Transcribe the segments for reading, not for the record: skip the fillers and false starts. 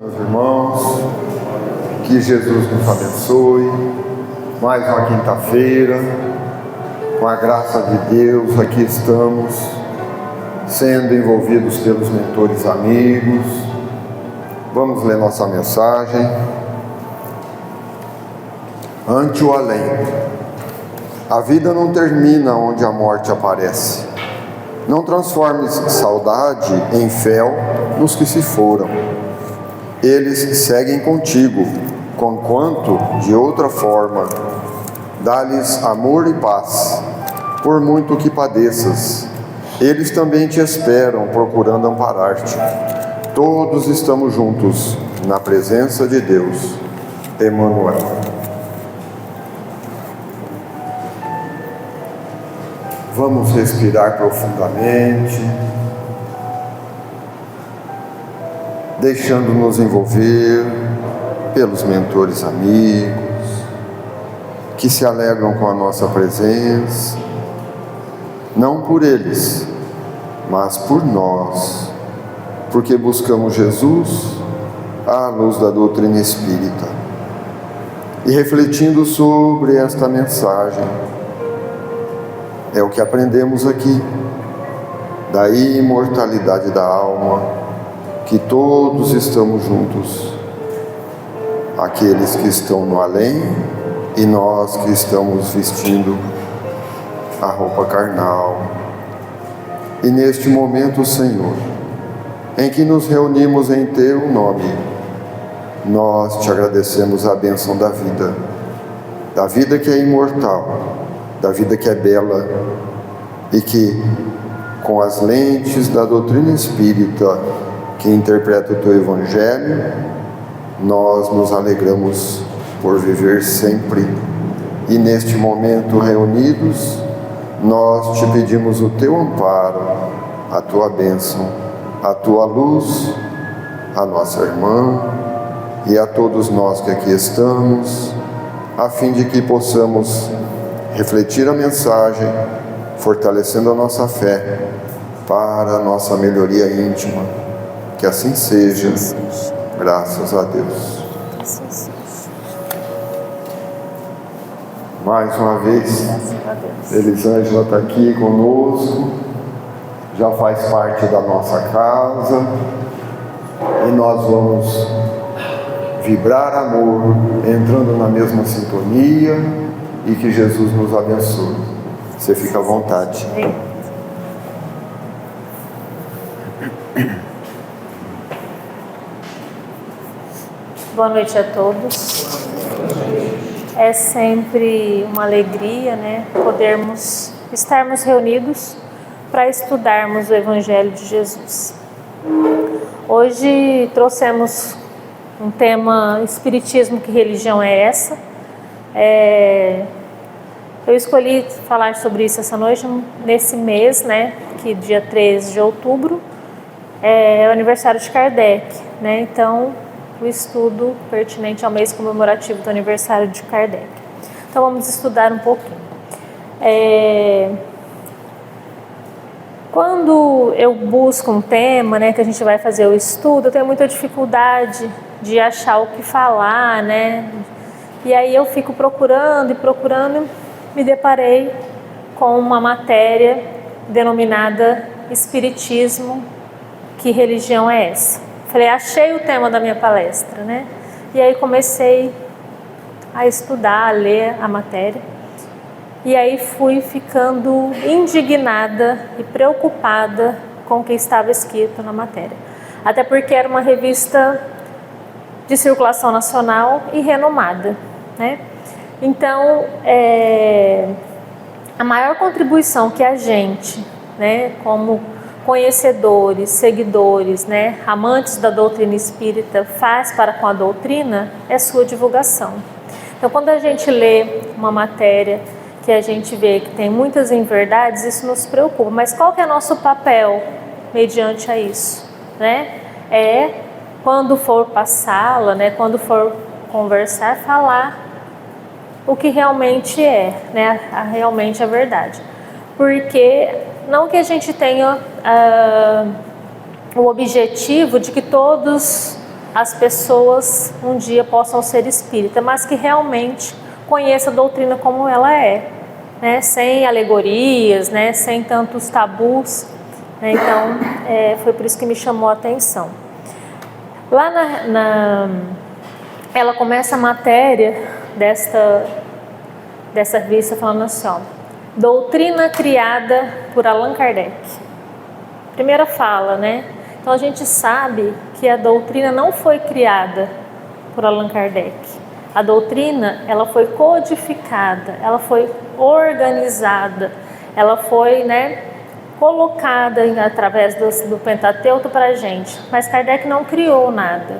Meus irmãos, que Jesus nos abençoe. Mais uma quinta-feira, com a graça de Deus, aqui estamos, sendo envolvidos pelos mentores amigos. Vamos ler nossa mensagem. Ante o além. A vida não termina onde a morte aparece. Não transformes saudade em fel nos que se foram. Eles seguem contigo, conquanto de outra forma. Dá-lhes amor e paz, por muito que padeças. Eles também te esperam, procurando amparar-te. Todos estamos juntos, na presença de Deus. Emmanuel. Vamos respirar profundamente, deixando-nos envolver pelos mentores amigos, que se alegram com a nossa presença, não por eles, mas por nós, porque buscamos Jesus à luz da doutrina espírita. E refletindo sobre esta mensagem, é o que aprendemos aqui, da imortalidade da alma, que todos estamos juntos, aqueles que estão no além e nós que estamos vestindo a roupa carnal. E neste momento, Senhor, em que nos reunimos em Teu nome, nós Te agradecemos a bênção da vida que é imortal, da vida que é bela e que, com as lentes da doutrina espírita que interpreta o Teu Evangelho, nós nos alegramos por viver sempre. E neste momento reunidos, nós Te pedimos o Teu amparo, a Tua bênção, a Tua luz, a nossa irmã e a todos nós que aqui estamos, a fim de que possamos refletir a mensagem, fortalecendo a nossa fé para a nossa melhoria íntima. Que assim seja, graças a Deus. Mais uma vez, Elisângela está aqui conosco, já faz parte da nossa casa, e nós vamos vibrar amor, entrando na mesma sintonia, e que Jesus nos abençoe. Você fica à vontade. Boa noite a todos. É sempre uma alegria, podermos estarmos reunidos para estudarmos o Evangelho de Jesus. Hoje trouxemos um tema: Espiritismo, que religião é essa? Eu escolhi falar sobre isso essa noite, nesse mês, que dia 13 de outubro é o aniversário de Kardec, Então, o estudo pertinente ao mês comemorativo do aniversário de Kardec. Então, vamos estudar um pouquinho. Quando eu busco um tema, que a gente vai fazer o estudo, eu tenho muita dificuldade de achar o que falar, E aí eu fico procurando, me deparei com uma matéria denominada Espiritismo, que religião é essa? Falei, achei o tema da minha palestra, E aí comecei a estudar, a ler a matéria. E aí fui ficando indignada e preocupada com o que estava escrito na matéria. Até porque era uma revista de circulação nacional e renomada, Então, a maior contribuição que a gente, como conhecedores, seguidores, amantes da doutrina espírita, faz para com a doutrina é sua divulgação. Então, quando a gente lê uma matéria que a gente vê que tem muitas inverdades, isso nos preocupa. Mas qual que é nosso papel mediante a isso? Quando for passá-la, quando for conversar, falar o que realmente é, realmente a verdade. Porque não que a gente tenha o objetivo de que todos as pessoas um dia possam ser espírita, mas que realmente conheça a doutrina como ela é, né? Sem alegorias, né? Sem tantos tabus, né? Então, foi por isso que me chamou a atenção. Lá ela começa a matéria dessa revista falando assim, ó, doutrina criada por Allan Kardec. Primeira fala, né? Então a gente sabe que a doutrina não foi criada por Allan Kardec. A doutrina, ela foi codificada, ela foi organizada, ela foi, né, colocada através do Pentateuco para a gente. Mas Kardec não criou nada,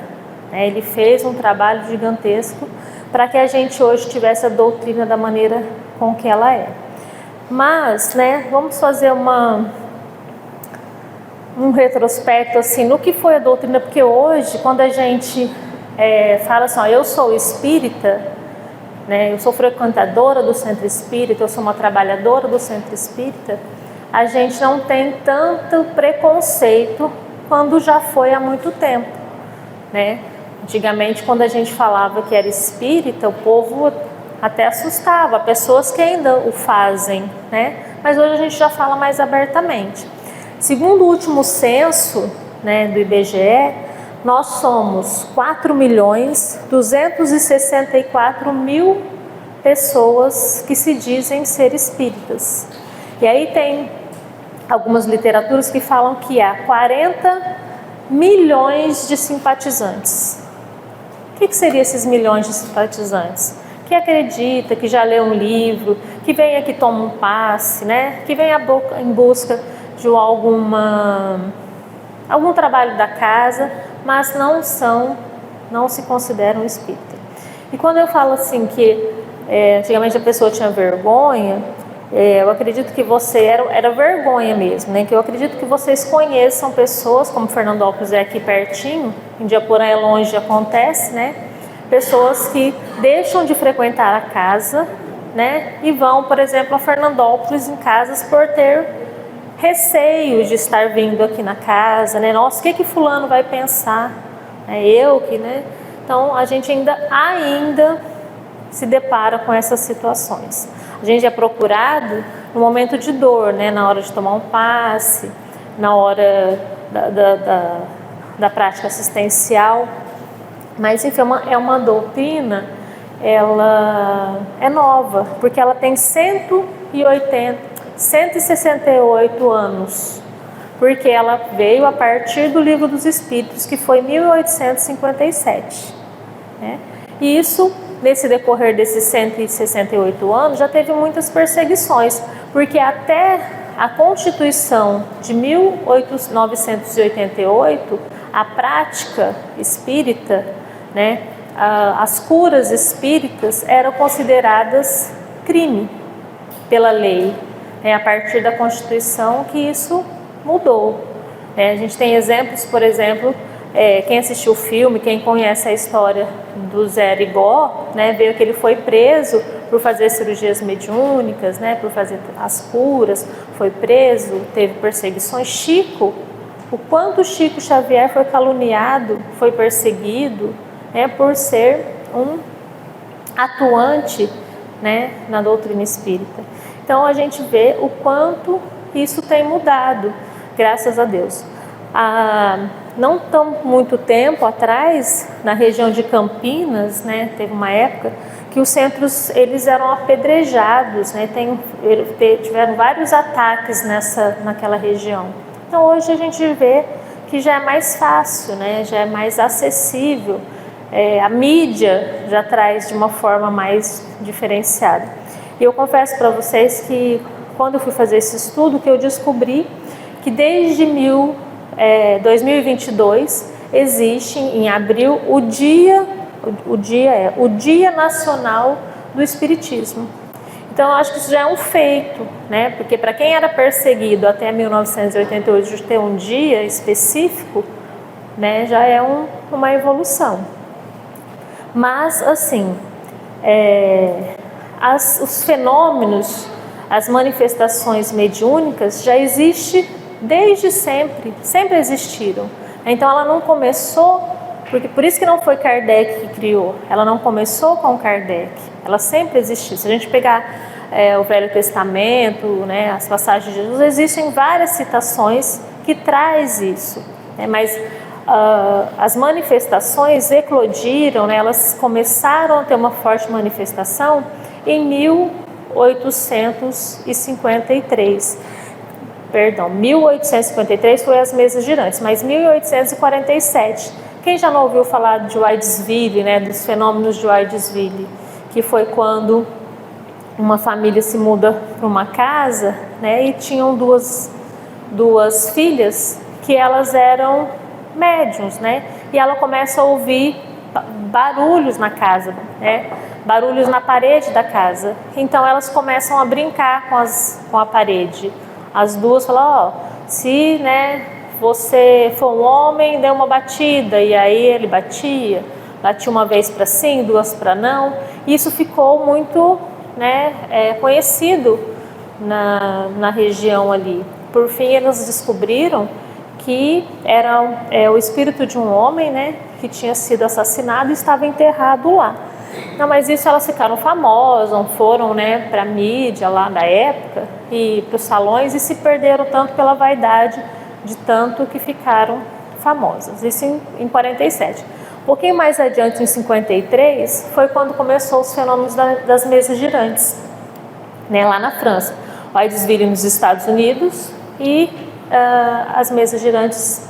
né? Ele fez um trabalho gigantesco para que a gente hoje tivesse a doutrina da maneira com que ela é. Mas, né, vamos fazer um retrospecto assim, no que foi a doutrina, porque hoje, quando a gente fala assim, ó, eu sou espírita, né, eu sou frequentadora do centro espírita, eu sou uma trabalhadora do centro espírita, a gente não tem tanto preconceito quando já foi há muito tempo, né? Antigamente, quando a gente falava que era espírita, o povo até assustava, pessoas que ainda o fazem, né? Mas hoje a gente já fala mais abertamente. Segundo o último censo, né, do IBGE, nós somos 4.264.000 pessoas que se dizem ser espíritas. E aí tem algumas literaturas que falam que há 40 milhões de simpatizantes. O que seriam esses milhões de simpatizantes? Que acredita, que já leu um livro, que vem aqui toma um passe, né? Que vem em busca de algum trabalho da casa, mas não se consideram espírita. E quando eu falo assim que antigamente a pessoa tinha vergonha, eu acredito que era vergonha mesmo, né? Que eu acredito que vocês conheçam pessoas, como Fernandópolis é aqui pertinho, em Diaporã é longe, acontece, né? Pessoas que deixam de frequentar a casa, né? E vão, por exemplo, a Fernandópolis em casas por ter receio de estar vindo aqui na casa, né? Nossa, o que fulano vai pensar? Né? Então, a gente ainda se depara com essas situações. A gente é procurado no momento de dor, né? Na hora de tomar um passe, na hora da prática assistencial. Mas, enfim, é uma doutrina, ela é nova, porque ela tem 168 anos, porque ela veio a partir do Livro dos Espíritos, que foi em 1857, né? E isso, nesse decorrer desses 168 anos, já teve muitas perseguições, porque até a Constituição de 1988, a prática espírita, né, as curas espíritas eram consideradas crime pela lei. A partir da Constituição que isso mudou. A gente tem exemplos, por exemplo, quem assistiu o filme, quem conhece a história do Zé Arigó, né, veio que ele foi preso por fazer cirurgias mediúnicas, né, por fazer as curas, foi preso, teve perseguições. Chico, o quanto Chico Xavier foi caluniado, foi perseguido, né, por ser um atuante, né, na doutrina espírita. Então a gente vê o quanto isso tem mudado, graças a Deus. Não tão muito tempo atrás, na região de Campinas, né, teve uma época que os centros eles eram apedrejados, né, tiveram vários ataques naquela região. Então hoje a gente vê que já é mais fácil, né, já é mais acessível, a mídia já traz de uma forma mais diferenciada. E eu confesso para vocês que quando eu fui fazer esse estudo, que eu descobri que desde 2022 existe em abril o Dia Nacional do Espiritismo. Então eu acho que isso já é um feito, né? Porque para quem era perseguido até 1988 de ter um dia específico, né, já é uma evolução. Mas assim, os fenômenos, as manifestações mediúnicas já existem desde sempre, sempre existiram. Então ela não começou Porque por isso que não foi Kardec que criou, ela não começou com Kardec, ela sempre existiu. Se a gente pegar o Velho Testamento, né, as passagens de Jesus, existem várias citações que traz isso, né, mas as manifestações eclodiram, né, elas começaram a ter uma forte manifestação em 1853. Perdão, 1853 foi as mesas girantes, mas 1847. Quem já não ouviu falar de Waidesville, né, dos fenômenos de Waidesville, que foi quando uma família se muda para uma casa, né, e tinham duas filhas que elas eram médiuns, né, e ela começa a ouvir barulhos na casa, né, barulhos na parede da casa. Então elas começam a brincar com a parede. As duas falam, se, né, você for um homem, dê uma batida. E aí ele batia uma vez para sim, duas para não. Isso ficou muito, né, conhecido na região ali. Por fim, eles descobriram que era o espírito de um homem, né, que tinha sido assassinado e estava enterrado lá. Não, mas isso elas ficaram famosas, foram, né, para a mídia lá da época e para os salões e se perderam tanto pela vaidade de tanto que ficaram famosas. Isso em 47. Um pouquinho mais adiante, em 53, foi quando começou os fenômenos das mesas girantes, né, lá na França. Waidesville nos Estados Unidos e as mesas girantes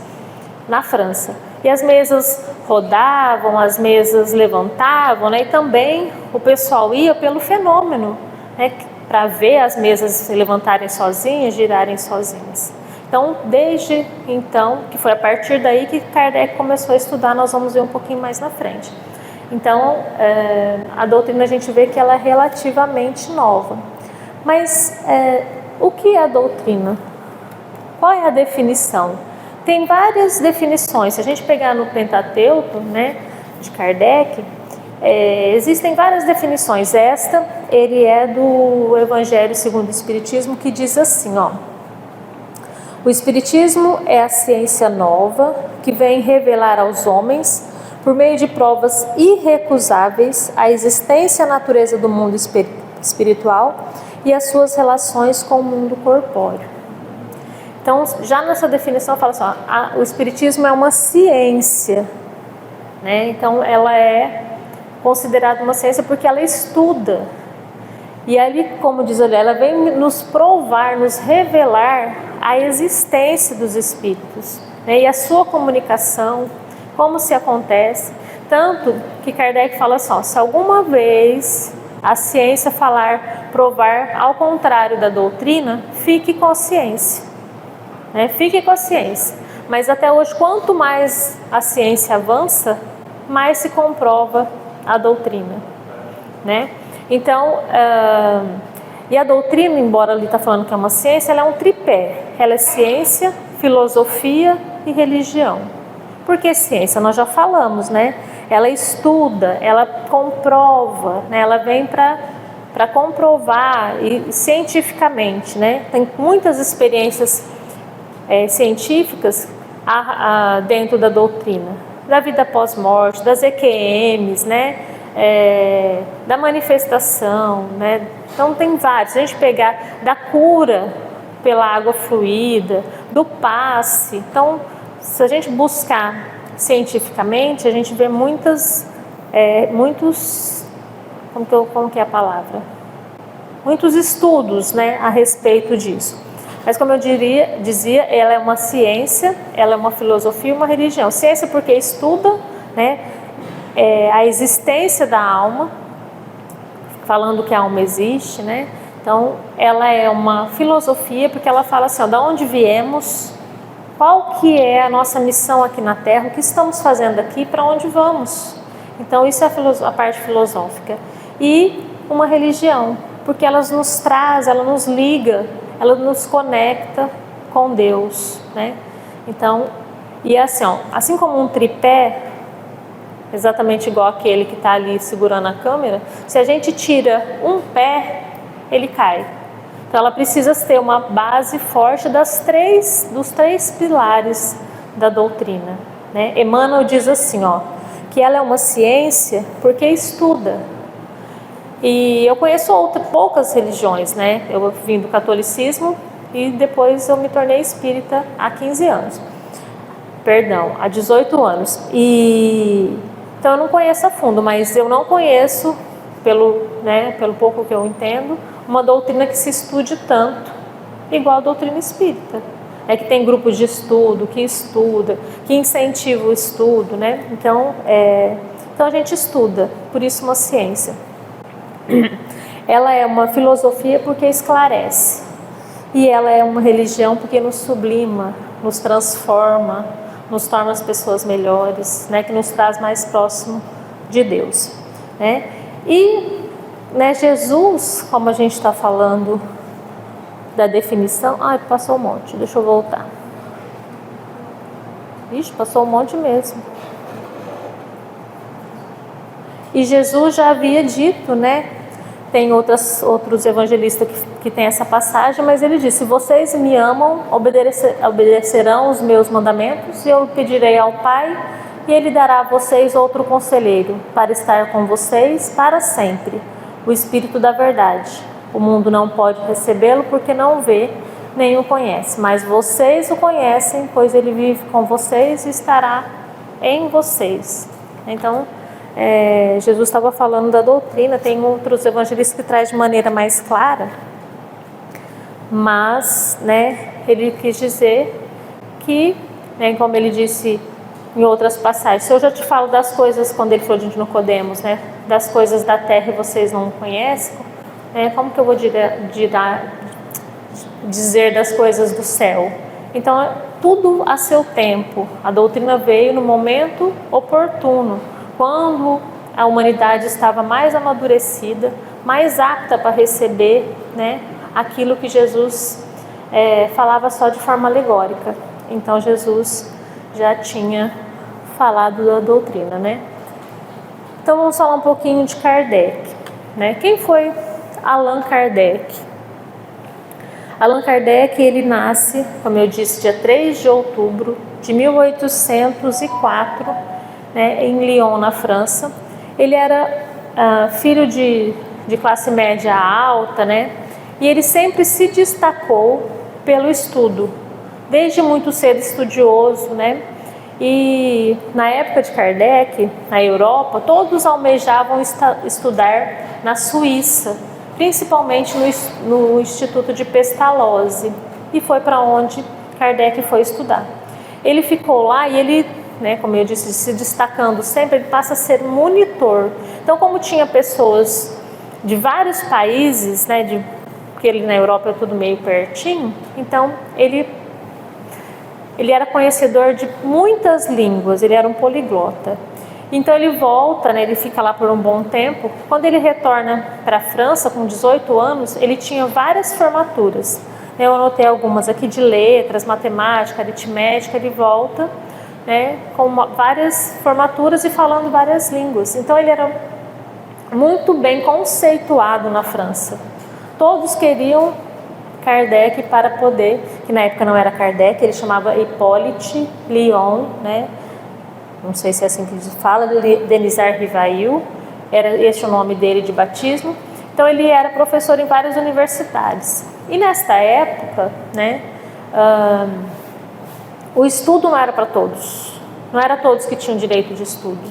na França. E as mesas rodavam, as mesas levantavam, né? E também o pessoal ia pelo fenômeno, né? Para ver as mesas se levantarem sozinhas, girarem sozinhas. Então, desde então, que foi a partir daí que Kardec começou a estudar, nós vamos ver um pouquinho mais na frente. Então, a doutrina a gente vê que ela é relativamente nova. Mas o que é a doutrina? Qual é a definição? Tem várias definições. Se a gente pegar no Pentateuco, né, de Kardec, existem várias definições. Esta, ele é do Evangelho segundo o Espiritismo, que diz assim, o Espiritismo é a ciência nova que vem revelar aos homens, por meio de provas irrecusáveis, a existência e a natureza do mundo espiritual e as suas relações com o mundo corpóreo. Então, já nessa definição fala assim, o Espiritismo é uma ciência, né? Então ela é considerada uma ciência porque ela estuda. E ali, como diz ali, ela vem nos provar, nos revelar a existência dos espíritos, né? E a sua comunicação, como se acontece. Tanto que Kardec fala assim, se alguma vez a ciência provar ao contrário da doutrina, fique com a ciência. Fique com a ciência, mas até hoje, quanto mais a ciência avança, mais se comprova a doutrina, né? Então, e a doutrina, embora ele está falando que é uma ciência, ela é um tripé. Ela é ciência, filosofia e religião. Por que ciência? Nós já falamos, né? Ela estuda, ela comprova, né? Ela vem para comprovar e cientificamente, né? Tem muitas experiências científicas dentro da doutrina, da vida pós-morte, das EQMs, né? Da manifestação, né? Então tem vários. Se a gente pegar da cura pela água fluida, do passe, então se a gente buscar cientificamente, a gente vê muitos, como que é a palavra? Muitos estudos, né, a respeito disso. Mas como eu dizia, ela é uma ciência, ela é uma filosofia e uma religião. Ciência porque estuda, né, a existência da alma, falando que a alma existe, né? Então, ela é uma filosofia porque ela fala assim, de onde viemos, qual que é a nossa missão aqui na Terra, o que estamos fazendo aqui, para onde vamos. Então, isso é a parte filosófica. E uma religião, porque ela nos traz, ela nos liga, ela nos conecta com Deus, né? Então, e assim como um tripé, exatamente igual aquele que está ali segurando a câmera, se a gente tira um pé, ele cai. Então ela precisa ter uma base forte dos três pilares da doutrina, né? Emmanuel diz assim, ó, que ela é uma ciência porque estuda. E eu conheço poucas religiões, né? Eu vim do catolicismo e depois eu me tornei espírita há 15 anos. Perdão, há 18 anos. Então eu não conheço a fundo, mas eu não conheço, pelo pouco que eu entendo, uma doutrina que se estude tanto igual a doutrina espírita. É que tem grupo de estudo, que estuda, que incentiva o estudo, né? Então a gente estuda, por isso uma ciência. Ela é uma filosofia porque esclarece. E ela é uma religião porque nos sublima, nos transforma, nos torna as pessoas melhores, né? Que nos traz mais próximo de Deus, né? E, né, Jesus, como a gente está falando da definição... Ai, passou um monte, deixa eu voltar. Ixi, passou um monte mesmo. E Jesus já havia dito, né? Tem outros evangelistas que tem essa passagem, mas ele disse: se vocês me amam, obedecerão os meus mandamentos, e eu pedirei ao Pai, e Ele dará a vocês outro conselheiro, para estar com vocês para sempre, o Espírito da verdade. O mundo não pode recebê-lo porque não o vê, nem o conhece, mas vocês o conhecem, pois Ele vive com vocês e estará em vocês. Então, Jesus estava falando da doutrina. Tem outros evangelistas que traz de maneira mais clara, mas, né, ele quis dizer que, né, como ele disse em outras passagens, se eu já te falo das coisas, quando ele falou de Nicodemos, né, das coisas da terra e vocês não conhecem, como que eu vou dizer das coisas do céu? Então, tudo a seu tempo. A doutrina veio no momento oportuno, quando a humanidade estava mais amadurecida, mais apta para receber, né, aquilo que Jesus falava só de forma alegórica. Então Jesus já tinha falado da doutrina, né? Então vamos falar um pouquinho de Kardec, né? Quem foi Allan Kardec? Allan Kardec, ele nasce, como eu disse, dia 3 de outubro de 1804, né, em Lyon, na França. Ele era filho de classe média alta, né? E ele sempre se destacou pelo estudo, desde muito cedo estudioso, né? E na época de Kardec, na Europa, todos almejavam estudar na Suíça, principalmente no Instituto de Pestalozzi, e foi para onde Kardec foi estudar. Ele ficou lá e ele, né, como eu disse, se destacando sempre, ele passa a ser monitor. Então, como tinha pessoas de vários países, né, porque ele na Europa é tudo meio pertinho, então ele era conhecedor de muitas línguas, ele era um poliglota. Então ele volta, né, ele fica lá por um bom tempo. Quando ele retorna para a França com 18 anos, ele tinha várias formaturas. Eu anotei algumas aqui de letras, matemática, aritmética. Ele volta, né, com várias formaturas e falando várias línguas. Então ele era muito bem conceituado na França. Todos queriam Kardec para poder, que na época não era Kardec, ele chamava Hippolyte Lyon, né? Não sei se é assim que se fala, Denisard Rivail, era esse o nome dele de batismo. Então ele era professor em várias universidades. E nesta época, né, o estudo não era para todos, não era todos que tinham direito de estudo.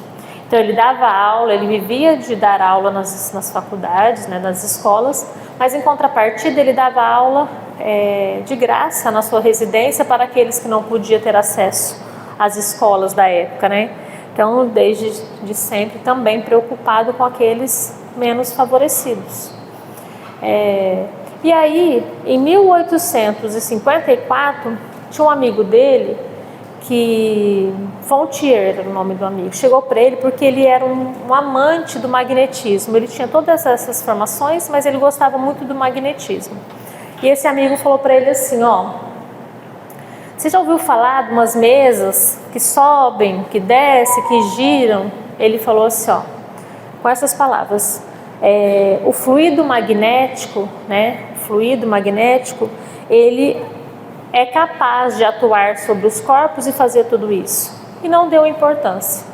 Então ele dava aula, ele vivia de dar aula nas faculdades, né, nas escolas, mas em contrapartida ele dava aula de graça na sua residência para aqueles que não podiam ter acesso às escolas da época, né? Então, desde sempre também preocupado com aqueles menos favorecidos. E aí, em 1854, tinha um amigo dele, que Fontier era o nome do amigo, chegou para ele porque ele era um amante do magnetismo. Ele tinha todas essas formações, mas ele gostava muito do magnetismo. E esse amigo falou para ele assim, ó, você já ouviu falar de umas mesas que sobem, que descem, que giram? Ele falou assim, ó, com essas palavras, o fluido magnético, né, ele é capaz de atuar sobre os corpos e fazer tudo isso. e não deu importância.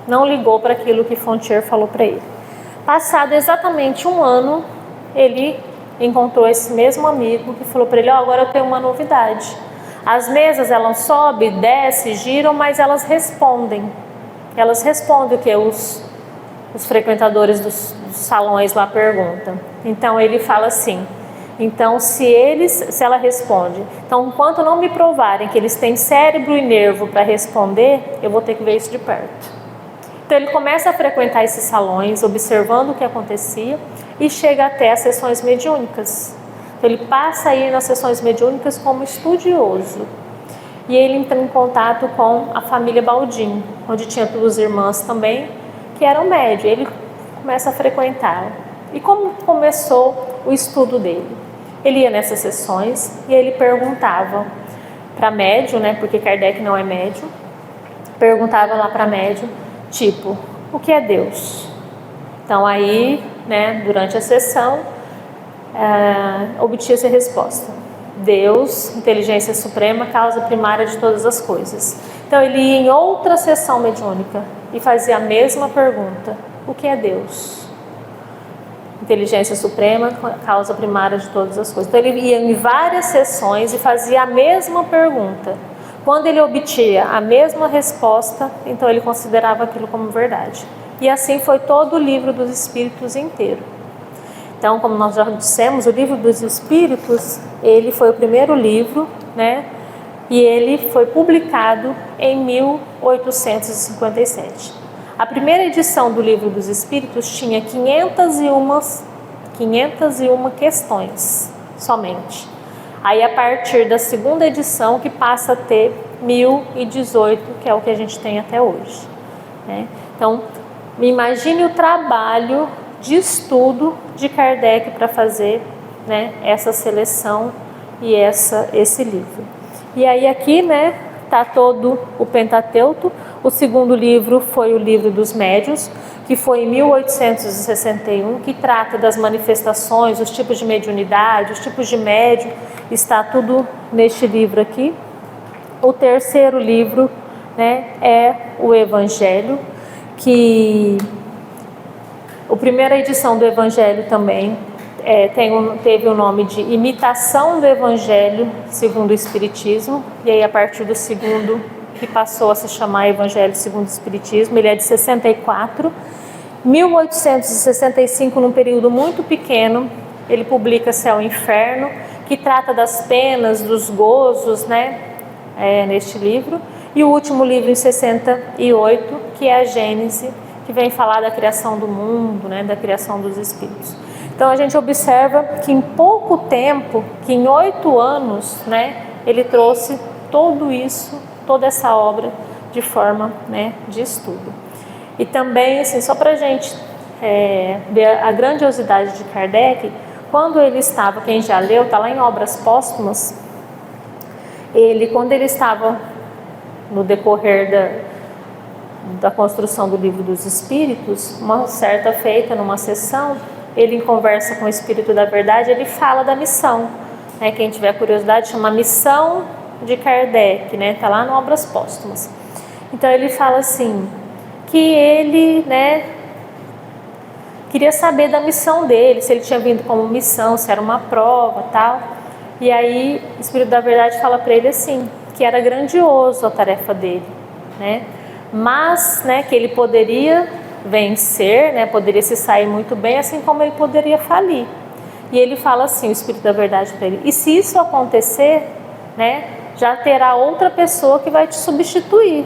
Não ligou para aquilo que Frontier falou para ele. Passado exatamente um ano, ele encontrou esse mesmo amigo que falou para ele: agora eu tenho uma novidade. As mesas, elas sobem, descem, giram, mas elas respondem. Elas respondem o que os frequentadores dos salões lá perguntam. Então ele fala assim: então se ela responde, então enquanto não me provarem que eles têm cérebro e nervo para responder, eu vou ter que ver isso de perto. Então ele começa a frequentar esses salões, observando o que acontecia, e chega até as sessões mediúnicas. Então ele passa a ir nas sessões mediúnicas como estudioso. E ele entra em contato com a família Baldin, onde tinha duas irmãs também, que eram médios. Ele começa a frequentar. E como começou o estudo dele? Ele ia nessas sessões e ele perguntava para médium, né, porque Kardec não é médium, perguntava lá para médium, tipo, o que é Deus? Então aí, né, durante a sessão, obtinha-se a resposta: Deus, inteligência suprema, causa primária de todas as coisas. Então ele ia em outra sessão mediúnica e fazia a mesma pergunta: o que é Deus? Inteligência suprema, causa primária de todas as coisas. Então ele ia em várias sessões e fazia a mesma pergunta. Quando ele obtinha a mesma resposta, então ele considerava aquilo como verdade. E assim foi todo o livro dos Espíritos inteiro. Então, como nós já dissemos, o livro dos Espíritos, ele foi o primeiro livro, né? E ele foi publicado em 1857. A primeira edição do livro dos Espíritos tinha 501 questões somente. Aí, a partir da segunda edição, que passa a ter 1018, que é o que a gente tem até hoje, né? Então, imagine o trabalho de estudo de Kardec para fazer, né, essa seleção e esse livro. E aí aqui, né, está todo o Pentateuco. O segundo livro foi o Livro dos Médiuns, que foi em 1861, que trata das manifestações, os tipos de mediunidade, os tipos de médium, está tudo neste livro aqui. O terceiro livro, né, é o Evangelho, que a primeira edição do Evangelho também teve o nome de Imitação do Evangelho segundo o Espiritismo, e aí a partir do segundo, que passou a se chamar Evangelho segundo o Espiritismo, ele é de 64. 1865, num período muito pequeno, ele publica Céu e Inferno, que trata das penas, dos gozos, né, neste livro. E o último livro, em 68, que é a Gênese, que vem falar da criação do mundo, né, da criação dos espíritos. Então a gente observa que em pouco tempo, que em 8 anos, né, ele trouxe tudo isso, toda essa obra de forma, né, de estudo. E também, assim, só para a gente ver a grandiosidade de Kardec, quando ele estava, quem já leu, está lá em Obras Póstumas, quando ele estava no decorrer da construção do Livro dos Espíritos, uma certa feita numa sessão, ele em conversa com o Espírito da Verdade, ele fala da missão, né? Quem tiver curiosidade, chama Missão de Kardec, né? Está lá no Obras Póstumas. Então ele fala assim, que ele, né, queria saber da missão dele, se ele tinha vindo como missão, se era uma prova, tal. E aí o Espírito da Verdade fala para ele assim, que era grandioso a tarefa dele, né? Mas, né, que ele poderia vencer, né, poderia se sair muito bem, assim como ele poderia falir. E ele fala assim, o Espírito da Verdade para ele, e se isso acontecer, né, já terá outra pessoa que vai te substituir,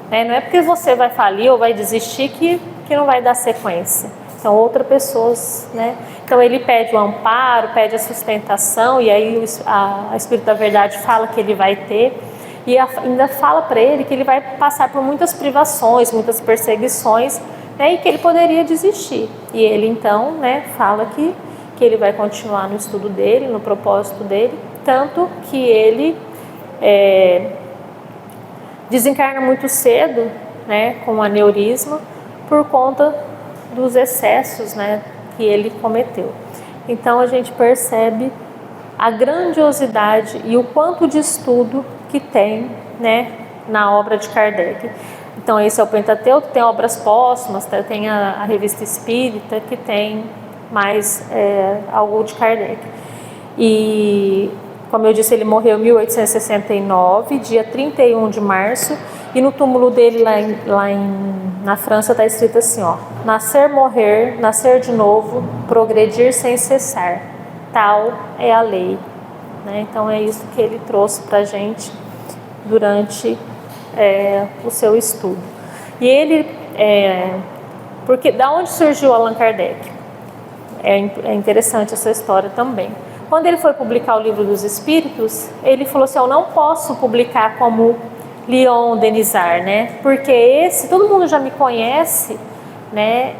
né? Não é porque você vai falir ou vai desistir que não vai dar sequência. São outras pessoas, né? Então ele pede o amparo, pede a sustentação, e aí a Espírito da Verdade fala que ele vai ter, e ainda fala para ele que ele vai passar por muitas privações, muitas perseguições, né, e que ele poderia desistir. E ele então, né, fala que ele vai continuar no estudo dele, no propósito dele, tanto que ele desencarna muito cedo, né, com aneurisma, por conta dos excessos, né, que ele cometeu. Então a gente percebe a grandiosidade e o quanto de estudo que tem, né, na obra de Kardec. Então esse é o Pentateuco, tem obras póstumas, tem a Revista Espírita, que tem mais algo de Kardec. E, como eu disse, ele morreu em 1869, dia 31 de março, e no túmulo dele na França está escrito assim, ó: nascer, morrer, nascer de novo, progredir sem cessar, tal é a lei. Né? Então é isso que ele trouxe para a gente durante o seu estudo. E ele, porque da onde surgiu Allan Kardec? É interessante essa história também. Quando ele foi publicar o Livro dos Espíritos, ele falou assim: eu não posso publicar como Leon Denisard, né? Porque todo mundo já me conhece, né?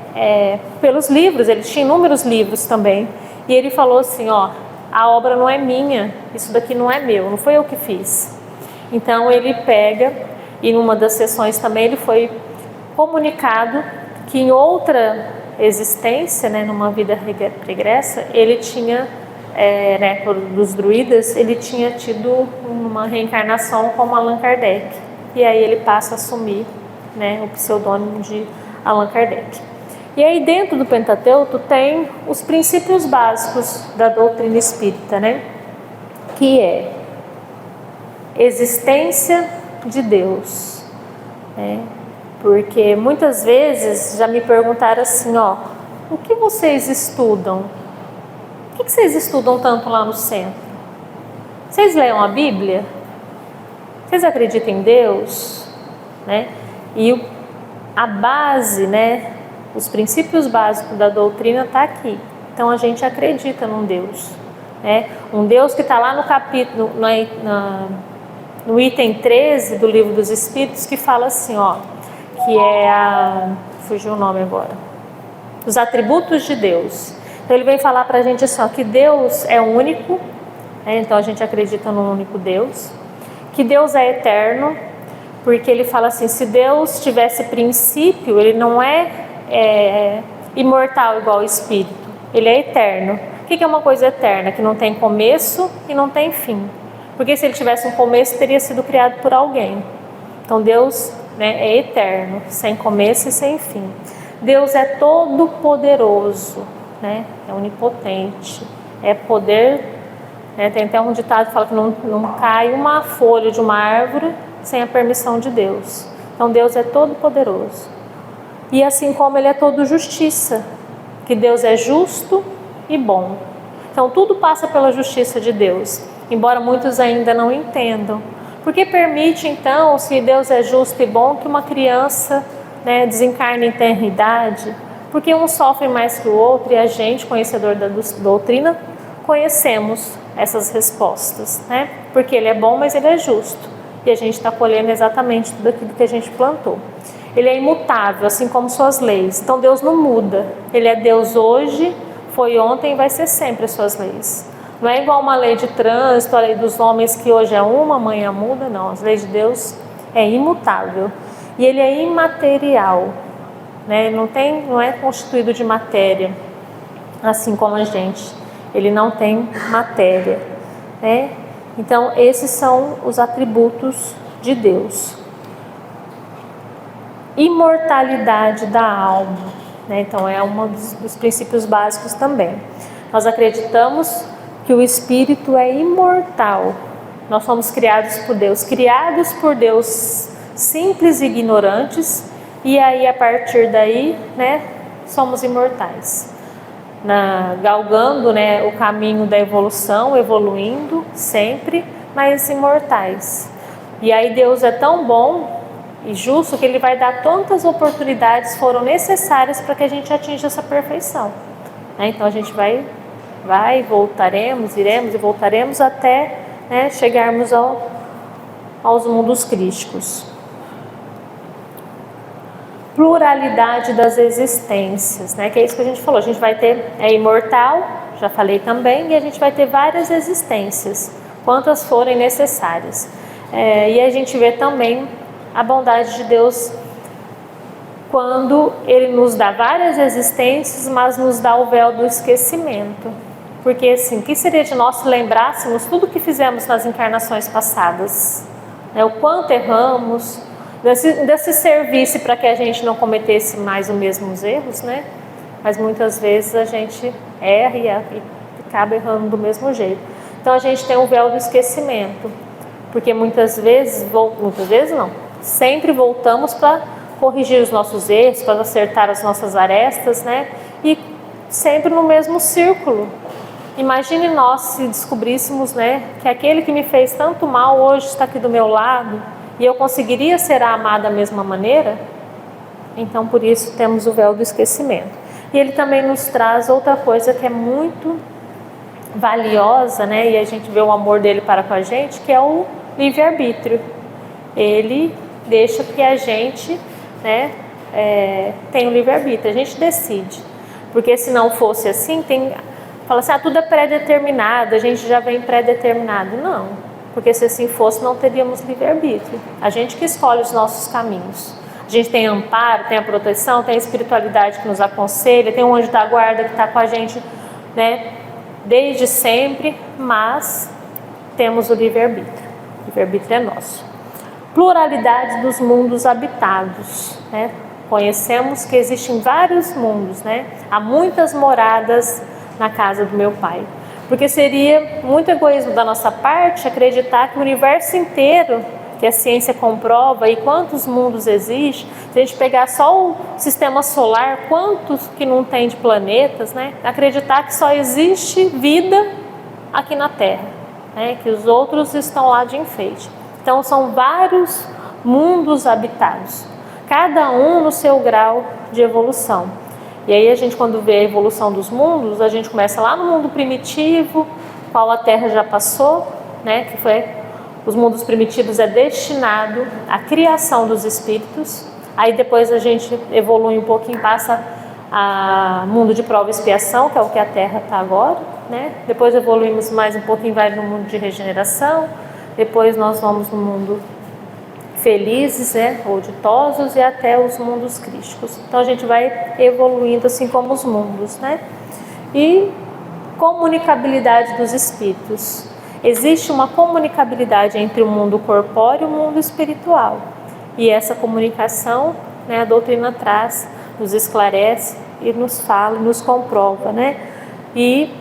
Pelos livros, ele tinha inúmeros livros também. E ele falou assim: ó, a obra não é minha, isso daqui não é meu, não foi eu que fiz. Então ele pega, e numa das sessões também ele foi comunicado que em outra existência, né, numa vida regressa, ele tinha, dos druidas, ele tinha tido uma reencarnação como Allan Kardec. E aí ele passa a assumir, né, o pseudônimo de Allan Kardec. E aí dentro do Pentateuco tem os princípios básicos da doutrina espírita, né, que é existência de Deus, né? Porque muitas vezes já me perguntaram assim, ó, o que vocês estudam? O que vocês estudam tanto lá no centro? Vocês leem a Bíblia? Vocês acreditam em Deus? Né? E a base, né, os princípios básicos da doutrina está aqui. Então a gente acredita num Deus, né? Um Deus que está lá no capítulo, no item 13 do Livro dos Espíritos, que fala assim, ó, que fugiu o nome agora, os atributos de Deus. Então ele vem falar para a gente assim, ó, que Deus é único, né? Então a gente acredita num único Deus, que Deus é eterno, porque ele fala assim, se Deus tivesse princípio, ele não é imortal igual o Espírito, ele é eterno. O que é uma coisa eterna? Que não tem começo e não tem fim, porque se ele tivesse um começo, teria sido criado por alguém. Então Deus, né, é eterno, sem começo e sem fim. Deus é todo poderoso, né, é onipotente, é poder, né, tem até um ditado que fala que não cai uma folha de uma árvore sem a permissão de Deus. Então Deus é todo poderoso. E assim como ele é todo justiça, que Deus é justo e bom. Então tudo passa pela justiça de Deus, embora muitos ainda não entendam. Porque permite, então, se Deus é justo e bom, que uma criança, né, desencarne em tenra idade? Porque um sofre mais que o outro, e a gente, conhecedor da doutrina, conhecemos essas respostas, né? Porque ele é bom, mas ele é justo. E a gente está colhendo exatamente tudo aquilo que a gente plantou. Ele é imutável, assim como suas leis. Então Deus não muda. Ele é Deus hoje, foi ontem e vai ser sempre as suas leis. Não é igual uma lei de trânsito, a lei dos homens que hoje é uma, amanhã muda, não. As leis de Deus é imutável. E ele é imaterial, né? Não é constituído de matéria, assim como a gente. Ele não tem matéria, né? Então esses são os atributos de Deus. Imortalidade da alma, né? Então é um dos princípios básicos também. Nós acreditamos que o Espírito é imortal. Nós somos criados por Deus simples e ignorantes, e aí a partir daí, né, somos imortais. Galgando, né, o caminho da evolução, evoluindo sempre, mas imortais. E aí Deus é tão bom e justo que Ele vai dar tantas oportunidades foram necessárias para que a gente atinja essa perfeição. Então a gente iremos e voltaremos até, né, chegarmos aos mundos crísticos. Pluralidade das existências, né, que é isso que a gente falou. A gente vai ter, imortal, já falei também, e a gente vai ter várias existências, quantas forem necessárias. E a gente vê também a bondade de Deus quando Ele nos dá várias existências, mas nos dá o véu do esquecimento. Porque assim, o que seria de nós se lembrássemos tudo o que fizemos nas encarnações passadas? né? O quanto erramos, desse serviço para que a gente não cometesse mais os mesmos erros, né? Mas muitas vezes a gente erra e acaba errando do mesmo jeito. Então a gente tem o véu do esquecimento, porque muitas vezes não, sempre voltamos para corrigir os nossos erros, para acertar as nossas arestas, né? E sempre no mesmo círculo. Imagine nós se descobríssemos, né, que aquele que me fez tanto mal hoje está aqui do meu lado e eu conseguiria ser amada da mesma maneira. Então por isso temos o véu do esquecimento. E ele também nos traz outra coisa que é muito valiosa, né, e a gente vê o amor dele para com a gente, que é o livre-arbítrio. Ele deixa que a gente, né, tenha o livre-arbítrio, a gente decide. Porque se não fosse assim, fala assim, tudo é pré-determinado, a gente já vem pré-determinado. Não, porque se assim fosse, não teríamos livre-arbítrio. A gente que escolhe os nossos caminhos. A gente tem amparo, tem a proteção, tem a espiritualidade que nos aconselha, tem o anjo da guarda que está com a gente, né, desde sempre, mas temos o livre-arbítrio. O livre-arbítrio é nosso. Pluralidade dos mundos habitados, né? Conhecemos que existem vários mundos, né? Há muitas moradas na casa do meu pai. Porque seria muito egoísmo da nossa parte acreditar que o universo inteiro, que a ciência comprova, e quantos mundos existem, se a gente pegar só o sistema solar, quantos que não tem de planetas, né? Acreditar que só existe vida aqui na Terra, né? Que os outros estão lá de enfeite. Então são vários mundos habitados, cada um no seu grau de evolução. E aí a gente, quando vê a evolução dos mundos, a gente começa lá no mundo primitivo, qual a Terra já passou, né? Que foi os mundos primitivos é destinado à criação dos espíritos. Aí depois a gente evolui um pouquinho, passa a mundo de prova e expiação, que é o que a Terra está agora, né? Depois evoluímos mais um pouquinho, vai no mundo de regeneração. Depois nós vamos no mundo felizes, né, ou ditosos, e até os mundos crísticos. Então a gente vai evoluindo assim como os mundos, né? E comunicabilidade dos espíritos. Existe uma comunicabilidade entre o mundo corpóreo e o mundo espiritual. E essa comunicação, né, a doutrina traz, nos esclarece e nos fala, nos comprova, né? E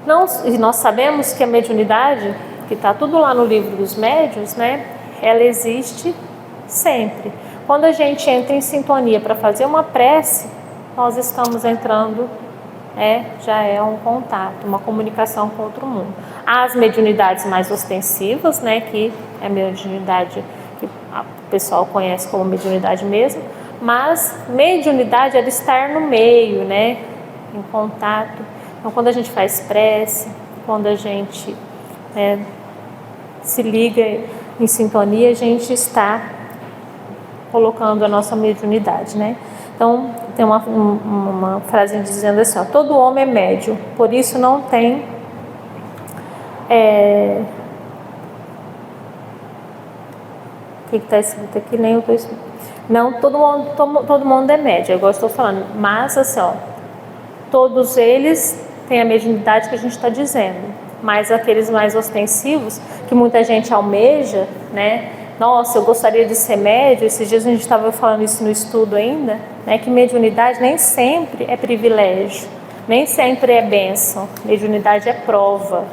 nós sabemos que a mediunidade, que está tudo lá no livro dos médiuns, né, ela existe sempre. Quando a gente entra em sintonia para fazer uma prece, nós estamos entrando, já é um contato, uma comunicação com outro mundo. Há as mediunidades mais ostensivas, né, que é a mediunidade que o pessoal conhece como mediunidade mesmo, mas mediunidade é de estar no meio, né, em contato. Então, quando a gente faz prece, quando a gente se liga em sintonia, a gente está colocando a nossa mediunidade, né? Então, tem uma frase dizendo assim, todo homem é médium, por isso não tem o que está escrito aqui, nem eu estou escrito. Não, todo mundo é médium, igual eu estou falando, mas assim, todos eles têm a mediunidade que a gente está dizendo, mas aqueles mais ostensivos, que muita gente almeja, né? Nossa, eu gostaria de ser médium. Esses dias a gente estava falando isso no estudo ainda, né? Que mediunidade nem sempre é privilégio, nem sempre é bênção. Mediunidade é prova,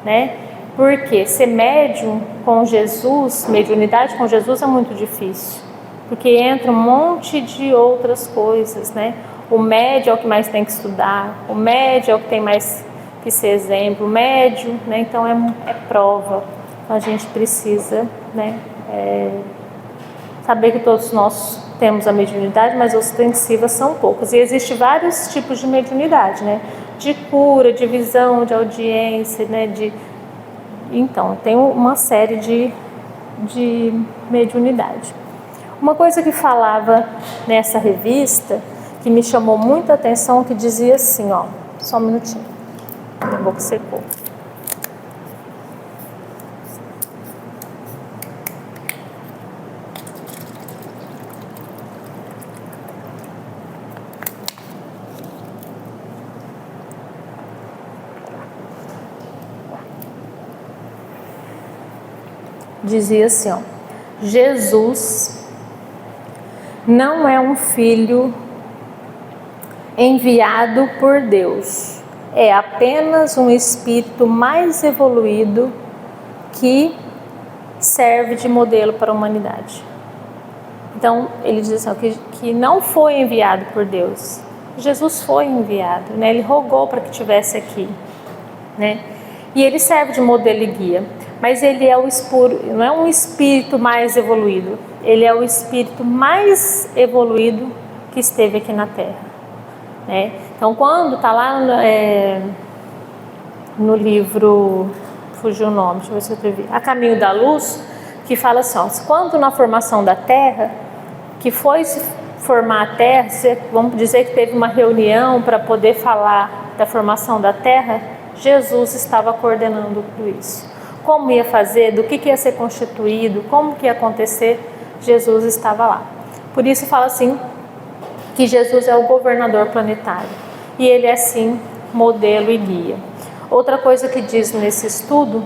né? Porque ser médium com Jesus, mediunidade com Jesus é muito difícil, porque entra um monte de outras coisas, né? O médium é o que mais tem que estudar, o médium é o que tem mais que ser exemplo, o médium, né? Então é prova. Então a gente precisa, né, saber que todos nós temos a mediunidade, mas ostensivas são poucas. E existem vários tipos de mediunidade, né? De cura, de visão, de audiência, né? Então, tem uma série de mediunidade. Uma coisa que falava nessa revista, que me chamou muita atenção, que dizia assim, só um minutinho, a boca secou. dizia assim, ó: Jesus não é um filho enviado por Deus, é apenas um espírito mais evoluído que serve de modelo para a humanidade. Então ele diz assim, que não foi enviado por Deus. Jesus foi enviado, né? Ele rogou para que estivesse aqui, né? E ele serve de modelo e guia, mas ele é não é um espírito mais evoluído, ele é o espírito mais evoluído que esteve aqui na Terra, né? Então quando está lá no livro, fugiu o nome, deixa eu ver se eu escrevi, A Caminho da Luz, que fala assim, ó, quando na formação da Terra, que foi se formar a Terra, vamos dizer que teve uma reunião para poder falar da formação da Terra, Jesus estava coordenando tudo isso. Como ia fazer, do que ia ser constituído, como que ia acontecer, Jesus estava lá. Por isso fala assim, que Jesus é o governador planetário. E ele é sim modelo e guia. Outra coisa que diz nesse estudo,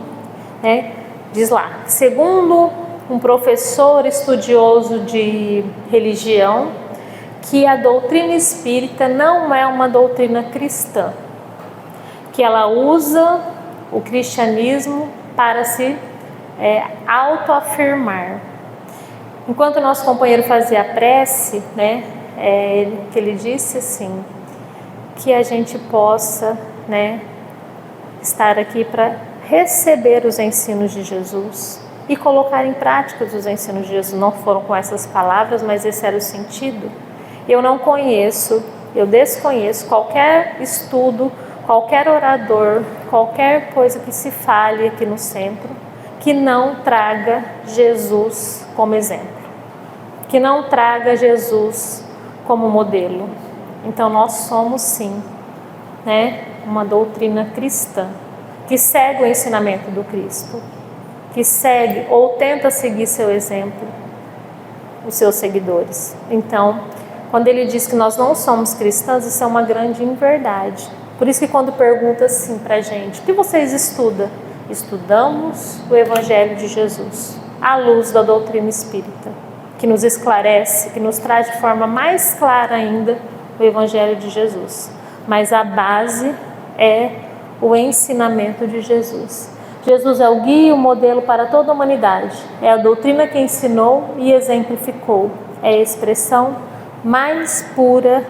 né, diz lá, segundo um professor estudioso de religião, que a doutrina espírita não é uma doutrina cristã, que ela usa o cristianismo para se autoafirmar. Enquanto o nosso companheiro fazia a prece, né, que ele disse assim, que a gente possa, né, estar aqui para receber os ensinos de Jesus e colocar em prática os ensinos de Jesus. Não foram com essas palavras, mas esse era o sentido. Eu não conheço, eu desconheço qualquer estudo, qualquer orador, qualquer coisa que se fale aqui no centro, que não traga Jesus como exemplo, que não traga Jesus como modelo. Então nós somos sim, né, uma doutrina cristã, que segue o ensinamento do Cristo, que segue ou tenta seguir seu exemplo, os seus seguidores. Então, quando ele diz que nós não somos cristãos, isso é uma grande inverdade. Por isso que quando pergunta assim pra gente, o que vocês estudam? Estudamos o Evangelho de Jesus, à luz da doutrina espírita, que nos esclarece, que nos traz de forma mais clara ainda o Evangelho de Jesus. Mas a base é o ensinamento de Jesus. Jesus é o guia e o modelo para toda a humanidade. É a doutrina que ensinou e exemplificou. É a expressão mais pura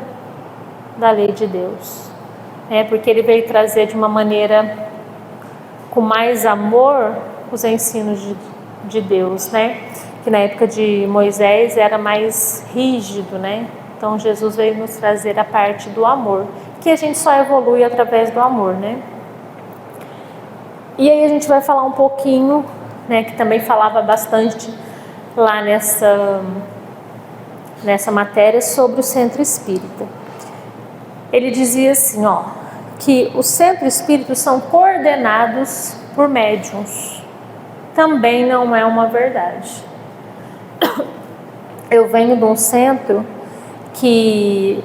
da lei de Deus. Porque ele veio trazer de uma maneira com mais amor os ensinos de Deus, né? Que na época de Moisés era mais rígido, né? Então Jesus veio nos trazer a parte do amor, que a gente só evolui através do amor, né? E aí a gente vai falar um pouquinho, né, que também falava bastante lá nessa matéria sobre o centro espírita. Ele dizia assim, ó, que os centros espíritas são coordenados por médiuns. Também não é uma verdade. Eu venho de um centro que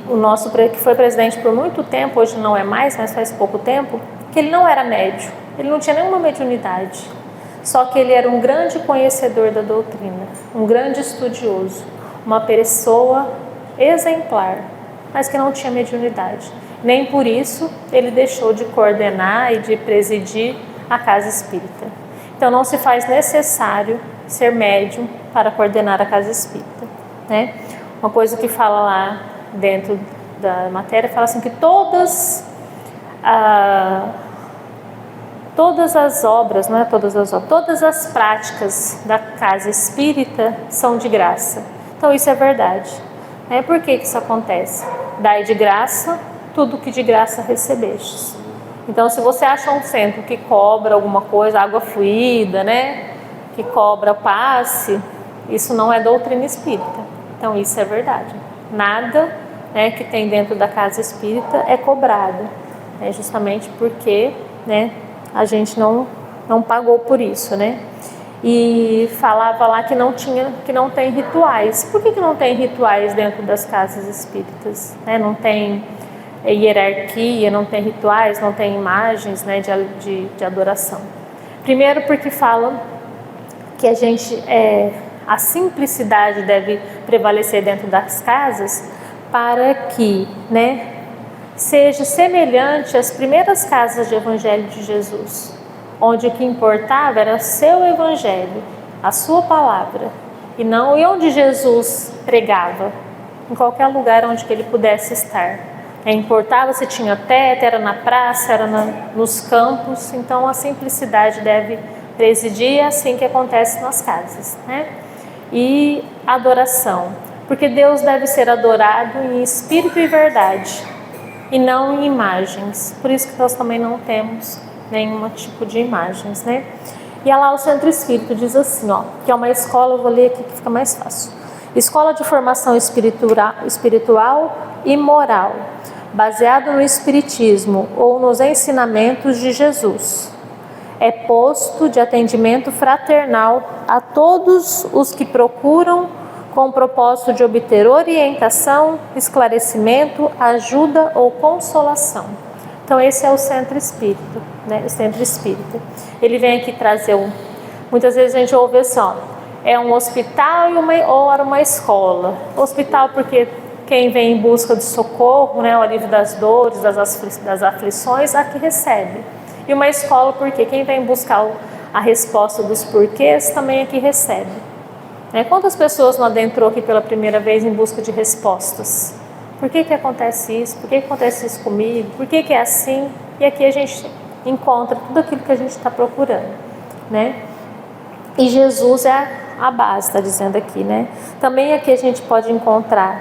que foi presidente por muito tempo, hoje não é mais, mas faz pouco tempo, que ele não era médium, ele não tinha nenhuma mediunidade, só que ele era um grande conhecedor da doutrina, um grande estudioso, uma pessoa exemplar, mas que não tinha mediunidade. Nem por isso ele deixou de coordenar e de presidir a casa espírita. Então não se faz necessário ser médium para coordenar a casa espírita, né? Uma coisa que fala lá dentro da matéria, fala assim que todas as obras, não é todas as obras, todas as práticas da casa espírita são de graça. Então isso é verdade. Por que isso acontece? Dai de graça tudo que de graça recebestes. Então se você acha um centro que cobra alguma coisa, água fluida, né, que cobra passe, isso não é doutrina espírita. Então isso é verdade. Nada, né, que tem dentro da casa espírita é cobrado, justamente porque, né, a gente não pagou por isso, né? E falava lá que não tem rituais. Por que não tem rituais dentro das casas espíritas? Não tem hierarquia, não tem rituais, não tem imagens, né, de adoração. Primeiro porque fala que a simplicidade deve prevalecer dentro das casas, para que, né, seja semelhante às primeiras casas de Evangelho de Jesus, onde o que importava era o seu Evangelho, a sua palavra, e onde Jesus pregava, em qualquer lugar onde que ele pudesse estar. Importava se tinha teto, era na praça, era nos campos. Então a simplicidade deve presidir, é assim que acontece nas casas, né? E adoração, porque Deus deve ser adorado em espírito e verdade, e não em imagens. Por isso que nós também não temos nenhum tipo de imagens, né? E lá o Centro Espírita diz assim, que é uma escola, eu vou ler aqui que fica mais fácil. Escola de formação espiritual e moral, baseado no Espiritismo ou nos ensinamentos de Jesus. É posto de atendimento fraternal a todos os que procuram com o propósito de obter orientação, esclarecimento, ajuda ou consolação. Então esse é o Centro Espírita, né? O Centro Espírita. Ele vem aqui trazer muitas vezes a gente ouve assim, é um hospital ou era uma escola. Hospital porque quem vem em busca de socorro, né, o alívio das dores, das aflições, aqui recebe. E uma escola porque quem vem buscar a resposta dos porquês também aqui recebe. Quantas pessoas não adentrou aqui pela primeira vez em busca de respostas? Por que acontece isso? Por que acontece isso comigo? Por que é assim? E aqui a gente encontra tudo aquilo que a gente está procurando, né? E Jesus é a base, está dizendo aqui, né? Também aqui a gente pode encontrar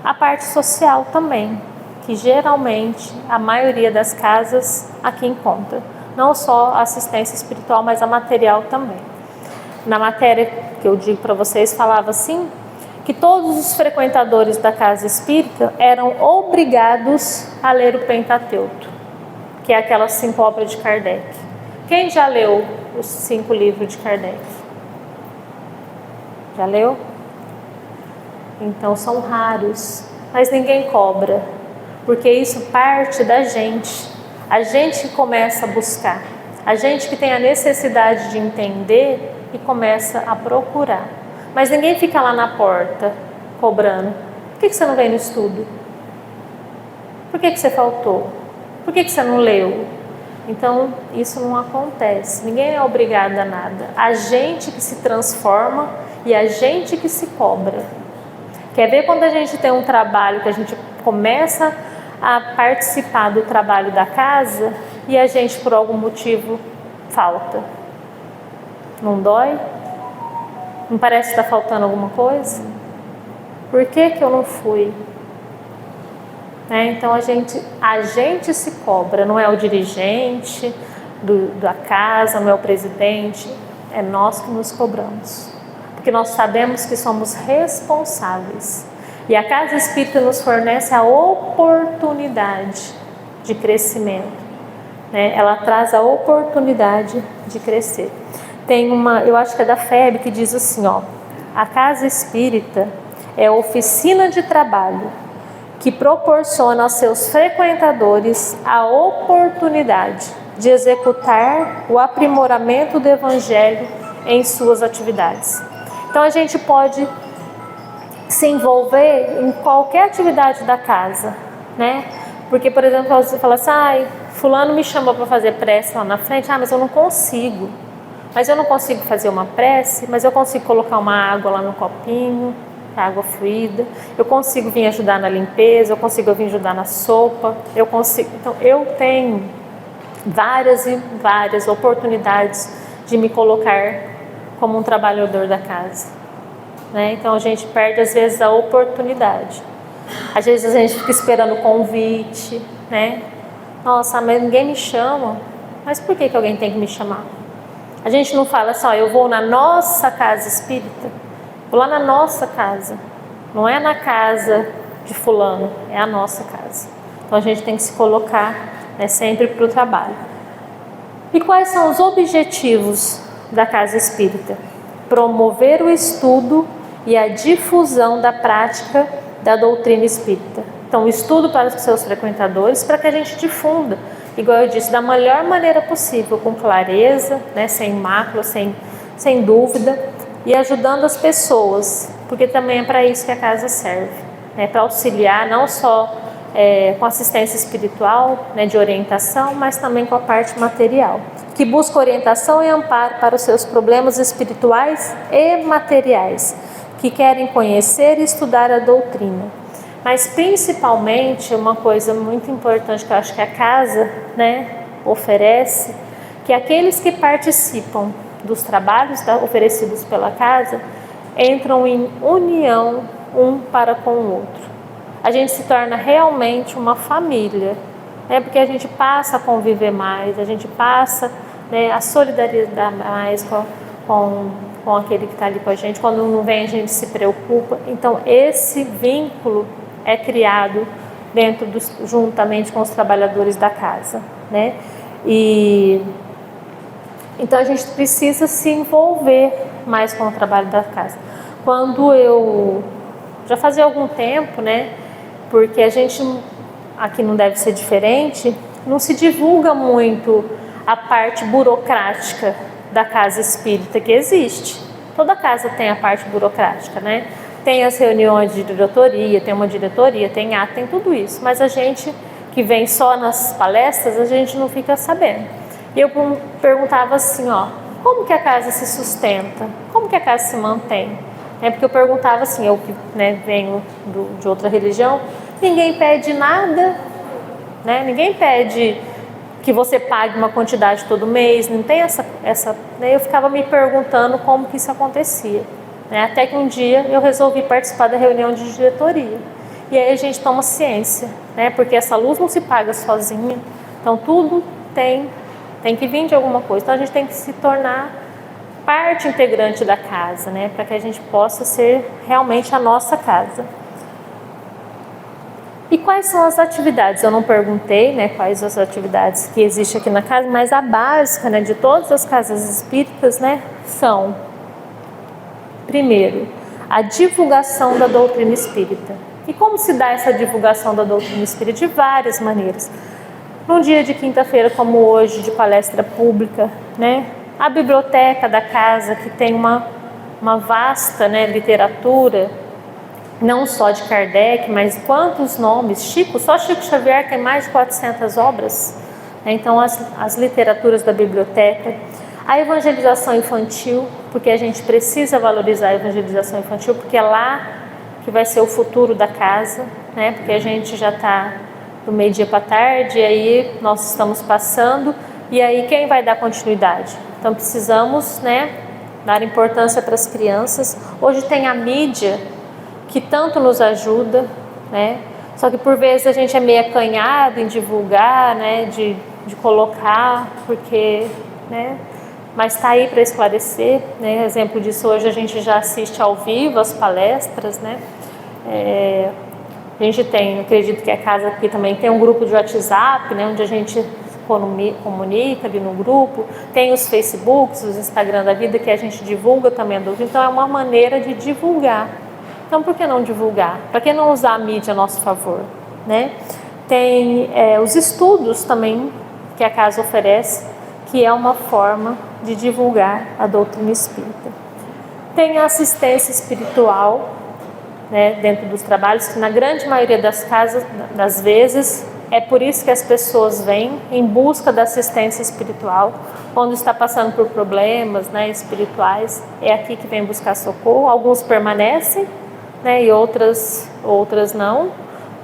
a parte social também, que geralmente a maioria das casas aqui encontra. Não só a assistência espiritual, mas a material também. Na matéria que eu digo para vocês, falava assim, que todos os frequentadores da casa espírita eram obrigados a ler o Pentateuco, que é aquelas 5 obras de Kardec. Quem já leu os 5 livros de Kardec? Já leu? Então são raros, mas ninguém cobra, porque isso parte da gente. A gente que começa a buscar, a gente que tem a necessidade de entender e começa a procurar. Mas ninguém fica lá na porta cobrando. Por que você não vem no estudo? Por que você faltou? Por que você não leu? Então isso não acontece, ninguém é obrigado a nada. A gente que se transforma e a gente que se cobra. Quer ver quando a gente tem um trabalho que a gente começa a participar do trabalho da casa e a gente por algum motivo falta? Não dói? Não parece que está faltando alguma coisa? Por que eu não fui? Então a gente se cobra, não é o dirigente da casa, não é o presidente, é nós que nos cobramos. Porque nós sabemos que somos responsáveis. E a Casa Espírita nos fornece a oportunidade de crescimento. Ela traz a oportunidade de crescer. Tem eu acho que é da FEB, que diz assim, a Casa Espírita é a oficina de trabalho que proporciona aos seus frequentadores a oportunidade de executar o aprimoramento do Evangelho em suas atividades. Então a gente pode se envolver em qualquer atividade da casa, né? Porque, por exemplo, você fala assim, fulano me chamou para fazer prece lá na frente, mas eu não consigo. Mas eu não consigo fazer uma prece, mas eu consigo colocar uma água lá no copinho, água fluida, eu consigo vir ajudar na limpeza, eu consigo vir ajudar na sopa, eu consigo. Então, eu tenho várias e várias oportunidades de me colocar como um trabalhador da casa, né? Então, a gente perde, às vezes, a oportunidade. Às vezes, a gente fica esperando o convite, né? Nossa, mas ninguém me chama. Mas por que alguém tem que me chamar? A gente não fala assim, eu vou na nossa casa espírita, vou lá na nossa casa. Não é na casa de fulano, é a nossa casa. Então a gente tem que se colocar, sempre para o trabalho. E quais são os objetivos da casa espírita? Promover o estudo e a difusão da prática da doutrina espírita. Então, o estudo para os seus frequentadores, para que a gente difunda, igual eu disse, da melhor maneira possível, com clareza, sem mácula, sem sem dúvida, e ajudando as pessoas, porque também é para isso que a casa serve, né? Para auxiliar não só com assistência espiritual, né, de orientação, mas também com a parte material, que busca orientação e amparo para os seus problemas espirituais e materiais, que querem conhecer e estudar a doutrina. Mas principalmente uma coisa muito importante que eu acho que a casa, né, oferece, que aqueles que participam dos trabalhos oferecidos pela casa entram em união um para com o outro. A gente se torna realmente uma família, né? Porque a gente passa a conviver mais, a gente passa, né, a solidariedade mais com aquele que está ali com a gente. Quando não vem, a gente se preocupa. Então, esse vínculo é criado juntamente com os trabalhadores da casa, né? Então, a gente precisa se envolver mais com o trabalho da casa. Quando eu já fazia algum tempo, né? Porque a gente, aqui não deve ser diferente, não se divulga muito a parte burocrática da casa espírita que existe. Toda casa tem a parte burocrática, né? Tem as reuniões de diretoria, tem uma diretoria, tem ato, tem tudo isso. Mas a gente que vem só nas palestras, a gente não fica sabendo. E eu perguntava assim, ó, como que a casa se sustenta? Como que a casa se mantém? Porque eu perguntava assim, eu que, né, venho de outra religião, ninguém pede nada, né? Ninguém pede que você pague uma quantidade todo mês, não tem essa né? Eu ficava me perguntando como que isso acontecia, né? Até que um dia eu resolvi participar da reunião de diretoria, e aí a gente toma ciência, né? Porque essa luz não se paga sozinha, então tudo tem que vir de alguma coisa, então a gente tem que se tornar parte integrante da casa, né? Para que a gente possa ser realmente a nossa casa. E quais são as atividades? Eu não perguntei, né, quais as atividades que existem aqui na casa, mas a básica, né, de todas as casas espíritas, né, são, primeiro, a divulgação da doutrina espírita. E como se dá essa divulgação da doutrina espírita? De várias maneiras. Num dia de quinta-feira, como hoje, de palestra pública, né? A biblioteca da casa, que tem uma vasta, né, literatura, não só de Kardec, mas quantos nomes, só Chico Xavier tem mais de 400 obras, né? Então as literaturas da biblioteca, a evangelização infantil, porque a gente precisa valorizar a evangelização infantil, porque é lá que vai ser o futuro da casa, né? Porque a gente já está do meio-dia para tarde, e aí nós estamos passando, e aí quem vai dar continuidade? Então precisamos, né, dar importância para as crianças. Hoje tem a mídia que tanto nos ajuda, né? Só que por vezes a gente é meio acanhado em divulgar, né, de colocar, porque, né, mas está aí para esclarecer, né? Exemplo disso, hoje a gente já assiste ao vivo as palestras, né? A gente tem, acredito que a casa aqui também tem um grupo de WhatsApp, né, onde a gente comunica ali no grupo, tem os Facebooks, os Instagram da vida que a gente divulga também a doutrina, então é uma maneira de divulgar. Então por que não divulgar? Para que não usar a mídia a nosso favor, né? Tem os estudos também que a casa oferece, que é uma forma de divulgar a doutrina espírita. Tem a assistência espiritual, né, dentro dos trabalhos, que na grande maioria das casas, das vezes, é por isso que as pessoas vêm em busca da assistência espiritual, quando está passando por problemas, né, espirituais, é aqui que vem buscar socorro. Alguns permanecem, né, e outras não,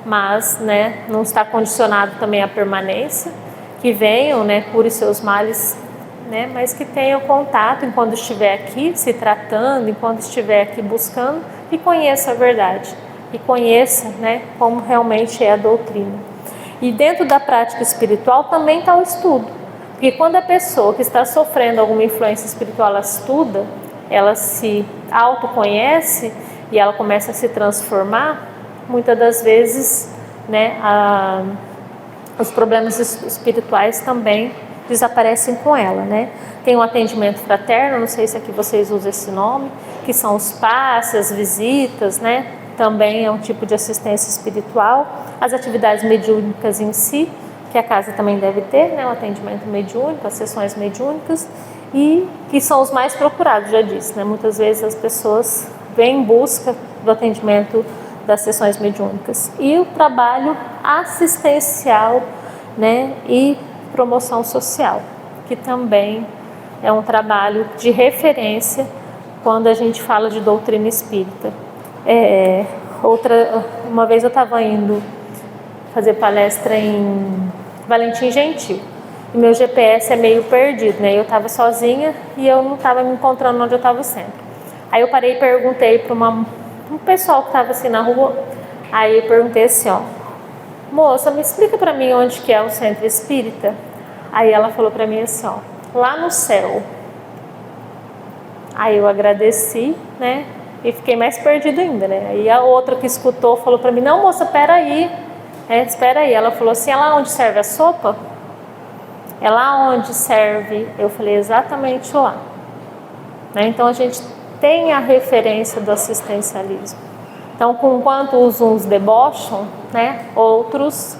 mas, né, não está condicionado também à permanência, que venham, né, cure seus males, né, mas que tenham contato enquanto estiver aqui se tratando, enquanto estiver aqui buscando, e conheça a verdade, e conheça, né, como realmente é a doutrina. E dentro da prática espiritual também está o estudo, porque quando a pessoa que está sofrendo alguma influência espiritual, ela estuda, ela se autoconhece e ela começa a se transformar, muitas das vezes, né, os problemas espirituais também desaparecem com ela, né? Tem um atendimento fraterno, não sei se aqui vocês usam esse nome, que são os passes, as visitas, né? Também é um tipo de assistência espiritual. As atividades mediúnicas em si, que a casa também deve ter, né? O atendimento mediúnico, as sessões mediúnicas. e que são os mais procurados, já disse, né? Muitas vezes as pessoas vêm em busca do atendimento das sessões mediúnicas. E o trabalho assistencial, né? E promoção social, que também é um trabalho de referência quando a gente fala de doutrina espírita. Uma vez eu estava indo fazer palestra em Valentim Gentil, e meu GPS é meio perdido, né? Eu estava sozinha e eu não estava me encontrando onde eu estava sempre. Aí eu parei e perguntei para um pessoal que estava assim na rua. Aí eu perguntei assim, ó, moça, me explica para mim onde que é o centro espírita? Aí ela falou para mim assim, ó, lá no céu. Aí eu agradeci, né? E fiquei mais perdida ainda, né? Aí a outra que escutou falou para mim, não, moça, peraí. Espera aí. Ela falou assim, é lá onde serve a sopa? É lá onde serve? Eu falei, exatamente lá. Né? Então a gente tem a referência do assistencialismo. Então, enquanto uns debocham, né, outros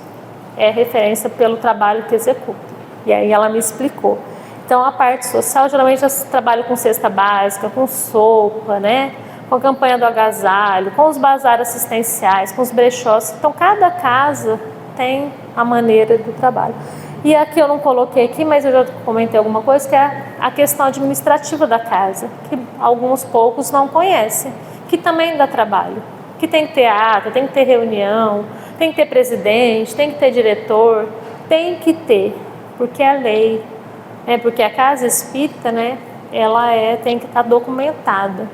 é referência pelo trabalho que executam. E aí ela me explicou. Então, a parte social, geralmente eu trabalho com cesta básica, com sopa, né, com a campanha do agasalho, com os bazares assistenciais, com os brechós. Então, cada casa tem a maneira do trabalho. E aqui eu não coloquei aqui, mas eu já comentei alguma coisa, que é a questão administrativa da casa, que alguns poucos não conhecem, que também dá trabalho. Que tem que ter ata, tem que ter reunião, tem que ter presidente, tem que ter diretor, tem que ter, porque é lei, né? Porque a casa espírita, né, ela tem que estar documentada.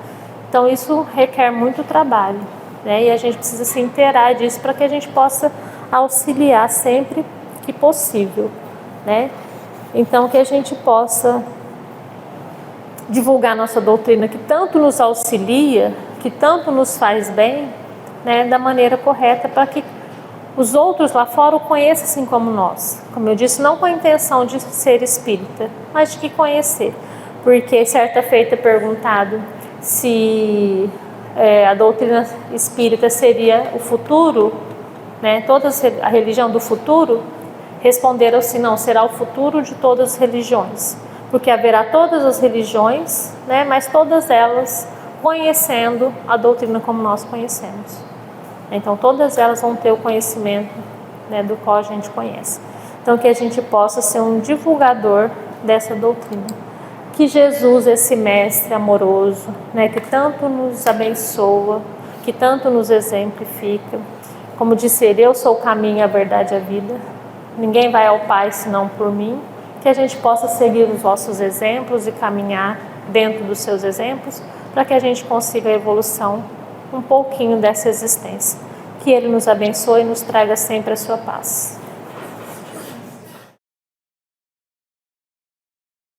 Então isso requer muito trabalho, né? E a gente precisa se inteirar disso para que a gente possa auxiliar sempre que possível, né? Então que a gente possa divulgar nossa doutrina, que tanto nos auxilia, que tanto nos faz bem, né, da maneira correta, para que os outros lá fora o conheçam assim como nós. Como eu disse, não com a intenção de ser espírita, mas de que conhecer. Porque certa feita perguntado se a doutrina espírita seria o futuro, né, a religião do futuro, responderam assim, não, será o futuro de todas as religiões. Porque haverá todas as religiões, né, mas todas elas conhecendo a doutrina como nós conhecemos. Então, todas elas vão ter o conhecimento, né, do qual a gente conhece. Então, que a gente possa ser um divulgador dessa doutrina. Que Jesus, esse mestre amoroso, né, que tanto nos abençoa, que tanto nos exemplifica, como disse ele, eu sou o caminho, a verdade e a vida. Ninguém vai ao Pai senão por mim. Que a gente possa seguir os vossos exemplos e caminhar dentro dos seus exemplos, para que a gente consiga a evolução um pouquinho dessa existência. Que Ele nos abençoe e nos traga sempre a sua paz.